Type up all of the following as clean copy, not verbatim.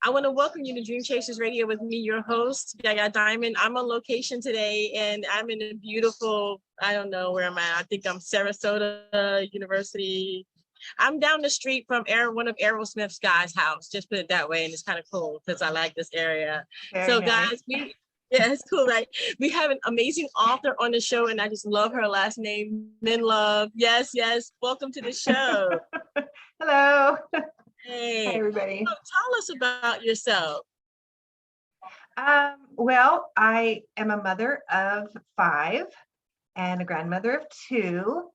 I want to welcome you to Dream Chasers Radio with me, your host, Yaya Diamond. I'm on location today and I'm in a beautiful, I don't know where I'm at. I think I'm Sarasota University. I'm down the street from one of Aerosmith's guys' house, just put it that way. And it's kind of cool because I like this area. Very nice. Guys, yeah, it's cool, right? We have an amazing author on the show and I just love her last name, Menlove. Yes. Welcome to the show. Hello. Hey. Hi, everybody. So tell us about yourself. Well, I am a mother of 5 and a grandmother of 2.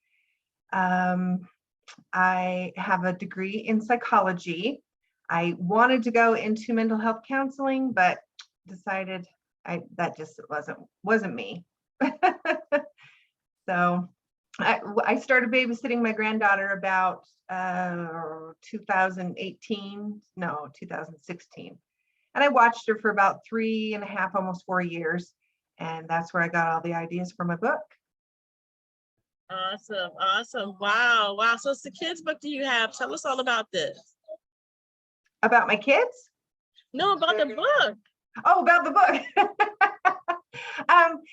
I have a degree in psychology. I wanted to go into mental health counseling, but decided that just wasn't me. So I started babysitting my granddaughter about 2016, and I watched her for about 3.5, almost 4 years, and that's where I got all the ideas for my book. Awesome. Wow. So it's the kids' book do you have? Tell us all about this. About my kids? No, about the book. Oh, about the book.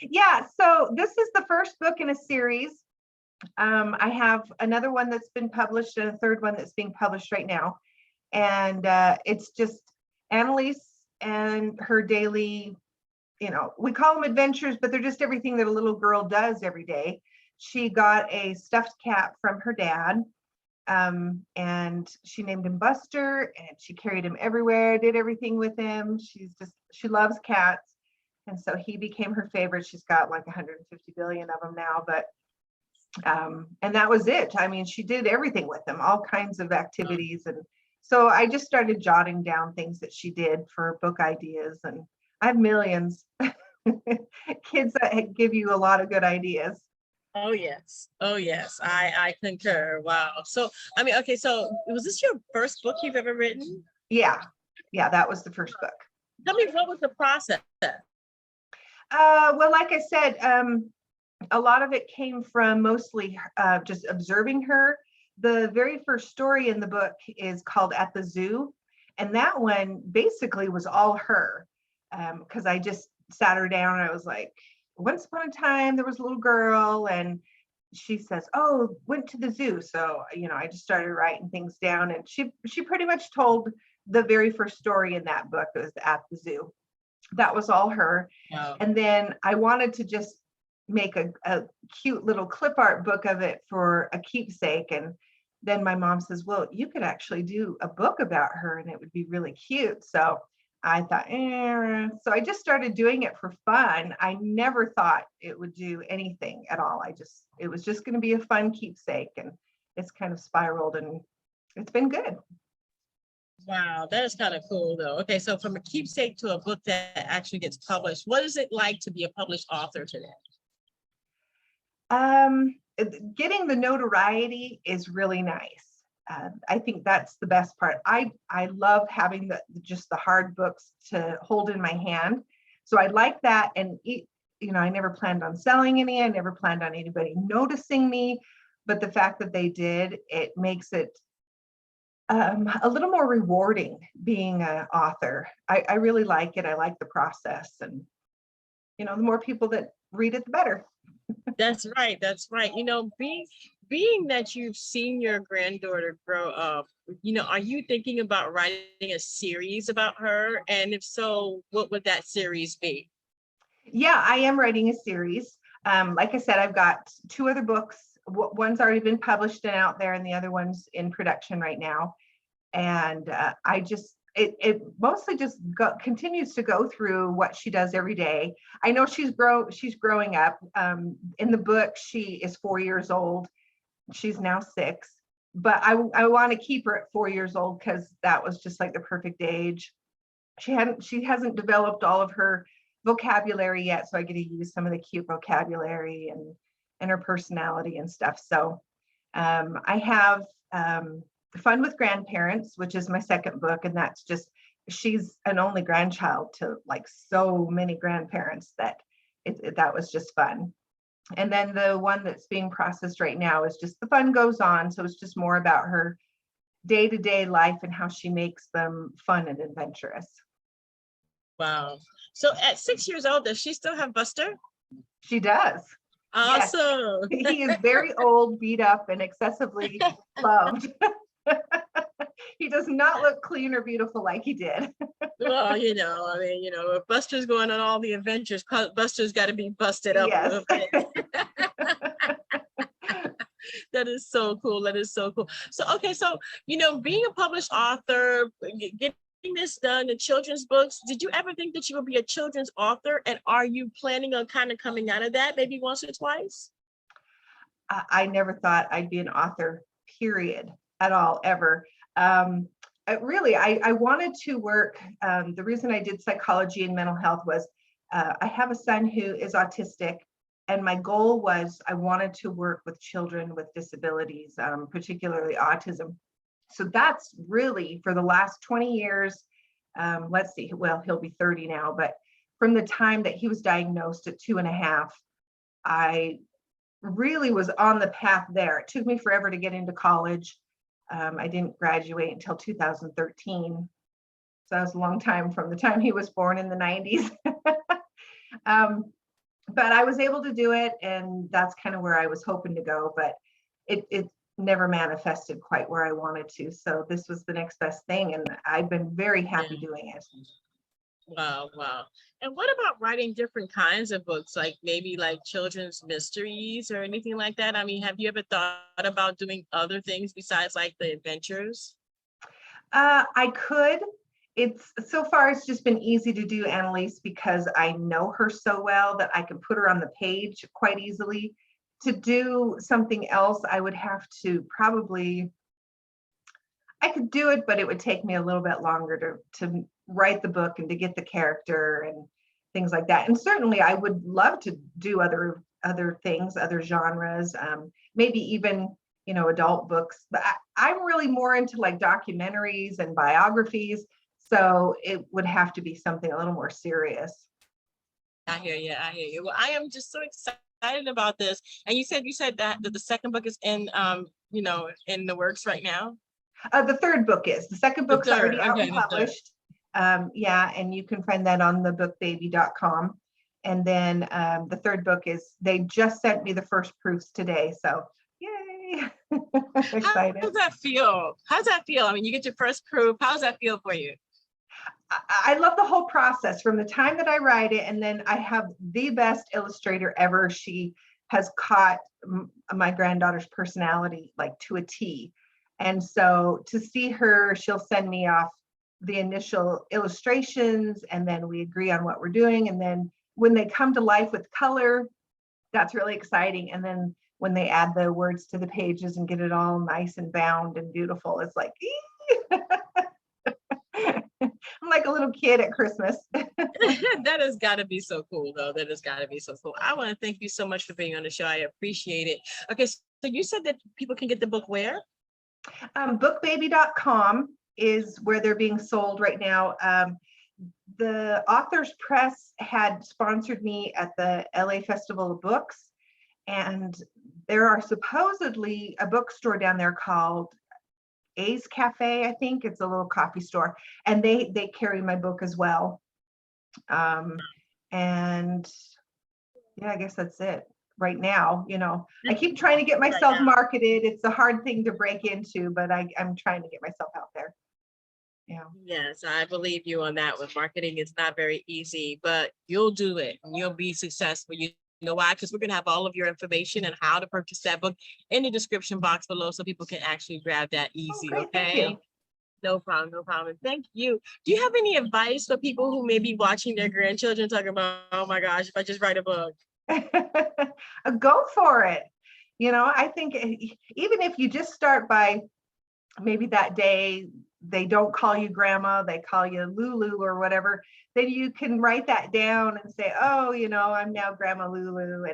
Yeah, so this is the first book in a series. I have another one that's been published and a third one that's being published right now. And it's just Annalise and her daily, we call them adventures, but they're just everything that a little girl does every day. She got a stuffed cat from her dad, and she named him Buster, and she carried him everywhere, did everything with him. She loves cats. And so he became her favorite. She's got like 150 billion of them now, but and that was it. I mean, she did everything with them, all kinds of activities. And so I just started jotting down things that she did for book ideas. And I have millions. Kids that give you a lot of good ideas. Oh yes. I concur. Wow. So I mean, okay, so was this your first book you've ever written? Yeah, that was the first book. Tell me, what was the process? Well, like I said, a lot of it came from mostly just observing her. The very first story in the book is called At the Zoo. And that one basically was all her, because I just sat her down and I was like, once upon a time, there was a little girl and she says, oh, went to the zoo. So, I just started writing things down, and she pretty much told the very first story in that book. It was At the Zoo. That was all her. Wow. And then I wanted to just make a cute little clip art book of it for a keepsake. And then my mom says, well, you could actually do a book about her and it would be really cute. So I thought, so I just started doing it for fun. I never thought it would do anything at all. It was just going to be a fun keepsake, and it's kind of spiraled and it's been good. Wow, that is kind of cool though. Okay, so from a keepsake to a book that actually gets published, what is it like to be a published author today? Getting the notoriety is really nice. I think that's the best part. I love having just the hard books to hold in my hand. So I like that. And I never planned on selling any. I never planned on anybody noticing me. But the fact that they did, it makes it a little more rewarding being an author. I really like it. I like the process. And, the more people that read it, the better. That's right. Being that you've seen your granddaughter grow up, are you thinking about writing a series about her? And if so, what would that series be? Yeah, I am writing a series. Like I said, I've got 2 other books. One's already been published and out there, and the other one's in production right now. And it mostly just continues to go through what she does every day. I know she's growing up. In the book, she is 4 years old. She's now 6, but I want to keep her at 4 years old because that was just like the perfect age. She hasn't developed all of her vocabulary yet, so I get to use some of the cute vocabulary and her personality and stuff. So I have Fun with Grandparents, which is my second book, and that's just, she's an only grandchild to like so many grandparents that that was just fun. And then the one that's being processed right now is just The Fun Goes On. So it's just more about her day-to-day life and how she makes them fun and adventurous. Wow. So at 6 years old, does she still have Buster? She does. Awesome. Yes. He is very old, beat up, and excessively loved. He does not look clean or beautiful like he did. Well, I mean, if Buster's going on all the adventures, Buster's got to be busted up a little bit. That is so cool. That is so cool. So, okay. So, being a published author, getting this done, the children's books, did you ever think that you would be a children's author? And are you planning on kind of coming out of that maybe once or twice? I never thought I'd be an author, period, at all, ever. Really, I wanted to work. The reason I did psychology and mental health was I have a son who is autistic, and my goal was I wanted to work with children with disabilities, particularly autism. So that's really for the last 20 years. Let's see, well, he'll be 30 now, but from the time that he was diagnosed at 2.5, I really was on the path there. It took me forever to get into college. I didn't graduate until 2013. So that was a long time from the time he was born in the 90s. But I was able to do it, and that's kind of where I was hoping to go, but it never manifested quite where I wanted to. So this was the next best thing, and I've been very happy doing it. Wow. And what about writing different kinds of books, like maybe like children's mysteries or anything like that? I mean, have you ever thought about doing other things besides like the adventures? I could. So far it's just been easy to do Annalise because I know her so well that I can put her on the page quite easily. To do something else, I would have to I could do it, but it would take me a little bit longer to write the book and to get the character and things like that. And certainly I would love to do other things, other genres, maybe even, adult books. But I'm really more into like documentaries and biographies. So it would have to be something a little more serious. I hear you. Well, I am just so excited about this. And you said that the second book is in the works right now. The third book is. The second book's already out and published. Yeah, and you can find that on thebookbaby.com. And then the third book is, they just sent me the first proofs today. So yay. Excited. How does that feel? I mean, you get your first proof. How does that feel for you? I love the whole process from the time that I write it. And then I have the best illustrator ever. She has caught my granddaughter's personality like to a T. And so to see her, she'll send me off the initial illustrations, and then we agree on what we're doing. And then when they come to life with color, that's really exciting. And then when they add the words to the pages and get it all nice and bound and beautiful, it's like, I'm like a little kid at Christmas. That has got to be so cool, though. That has got to be so cool. I want to thank you so much for being on the show. I appreciate it. Okay, so you said that people can get the book where? Bookbaby.com is where they're being sold right now. The Authors Press had sponsored me at the LA Festival of Books, and there are supposedly a bookstore down there called A's Cafe, I think. It's a little coffee store, and they carry my book as well. And yeah, I guess that's it right now. I keep trying to get myself marketed. It's a hard thing to break into, but I'm trying to get myself out there. Yeah. Yes, I believe you on that one. Marketing is not very easy, but you'll do it and you'll be successful. You know why? Because we're going to have all of your information and how to purchase that book in the description box below so people can actually grab that easy. Great, okay? No problem. Thank you. Do you have any advice for people who may be watching their grandchildren talking about, oh my gosh, if I just write a book? Go for it. I think even if you just start by maybe that day, they don't call you grandma, they call you Lulu or whatever, then you can write that down and say, oh, I'm now Grandma Lulu.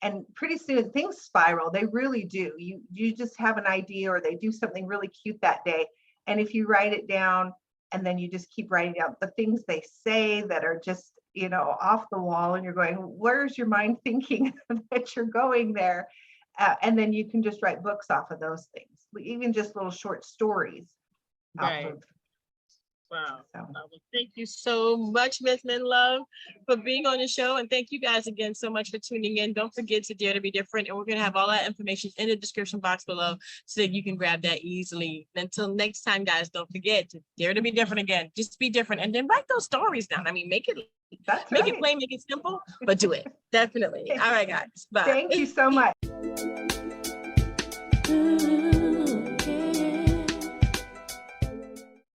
And pretty soon things spiral. They really do. You just have an idea, or they do something really cute that day. And if you write it down and then you just keep writing out the things they say that are just, off the wall, and you're going, where's your mind thinking that you're going there? And then you can just write books off of those things, even just little short stories. Right. Wow. So. Well, thank you so much, Miss Menlove, for being on the show. And thank you guys again so much for tuning in. Don't forget to dare to be different. And we're going to have all that information in the description box below so that you can grab that easily. Until next time, guys, don't forget to dare to be different again. Just be different. And then write those stories down. I mean, make it That's make right. it plain, make it simple, but do it. Definitely. All right, guys. Bye. Thank you so much.